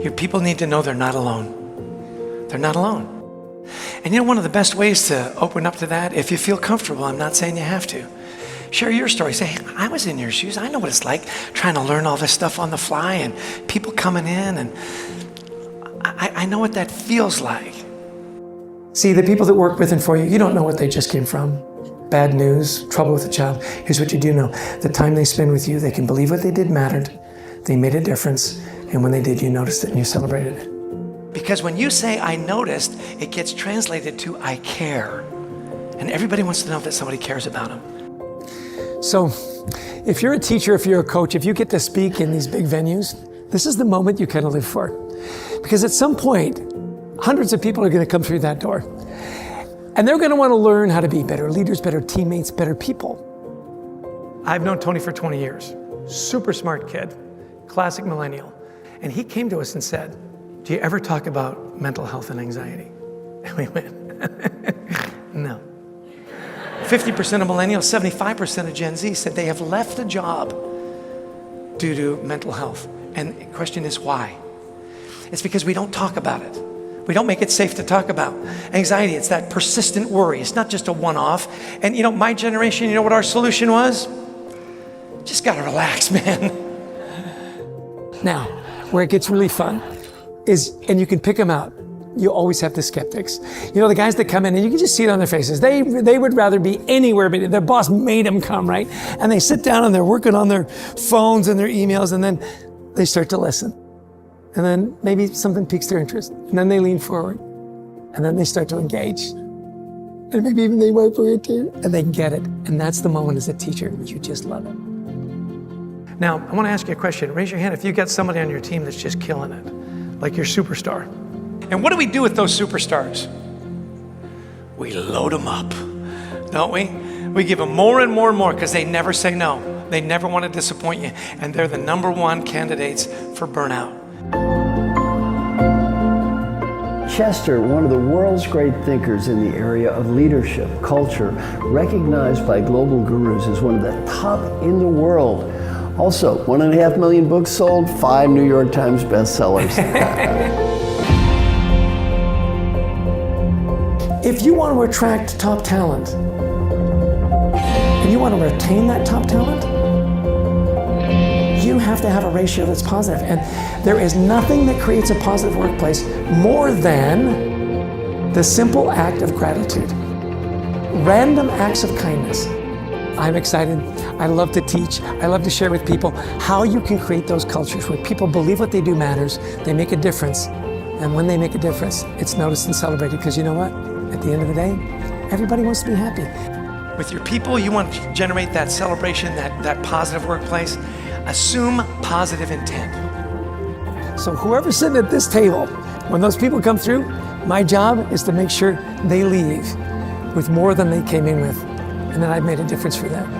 Your people need to know they're not alone. They're not alone. And you know, one of the best ways to open up to that, if you feel comfortable, I'm not saying you have to, share your story. Say, hey, I was in your shoes. I know what it's like trying to learn all this stuff on the fly and people coming in, and I know what that feels like. See, the people that work with and for you, you don't know what they just came from. Bad news, trouble with a child. Here's what you do know. The time they spend with you, they can believe what they did mattered. They made a difference. And when they did, you noticed it and you celebrated it. Because when you say, I noticed, it gets translated to, I care. And everybody wants to know that somebody cares about them. So if you're a teacher, if you're a coach, if you get to speak in these big venues, this is the moment you kind of live for. Because at some point, hundreds of people are going to come through that door. And they're going to want to learn how to be better leaders, better teammates, better people. I've known Tony for 20 years. Super smart kid, classic millennial. And he came to us and said, do you ever talk about mental health and anxiety? And we went, no. 50% of millennials, 75% of Gen Z said they have left a job due to mental health. And the question is why? It's because we don't talk about it. We don't make it safe to talk about. Anxiety, it's that persistent worry. It's not just a one-off. And you know, my generation, you know what our solution was? Just gotta relax, man. Now, where it gets really fun is, and you can pick them out, you always have the skeptics. You know, the guys that come in and you can just see it on their faces. They would rather be anywhere, but their boss made them come, right? And they sit down and they're working on their phones and their emails, and then they start to listen. And then maybe something piques their interest. And then they lean forward. And then they start to engage. And maybe even they wipe away a tear. And they get it. And that's the moment as a teacher, you just love it. Now, I want to ask you a question. Raise your hand if you've got somebody on your team that's just killing it, like your superstar. And what do we do with those superstars? We load them up, don't we? We give them more and more and more because they never say no. They never want to disappoint you. And they're the #1 candidates for burnout. Chester, one of the world's great thinkers in the area of leadership, culture, recognized by global gurus as one of the top in the world. Also, 1.5 million books sold, 5 New York Times bestsellers. If you want to attract top talent, and you want to retain that top talent, you have to have a ratio that's positive. And there is nothing that creates a positive workplace more than the simple act of gratitude. Random acts of kindness. I'm excited. I love to teach. I love to share with people how you can create those cultures where people believe what they do matters, they make a difference, and when they make a difference, it's noticed and celebrated, because you know what? At the end of the day, everybody wants to be happy. With your people, you want to generate that celebration, that positive workplace. Assume positive intent. So whoever's sitting at this table, when those people come through, my job is to make sure they leave with more than they came in with, and that I've made a difference for them.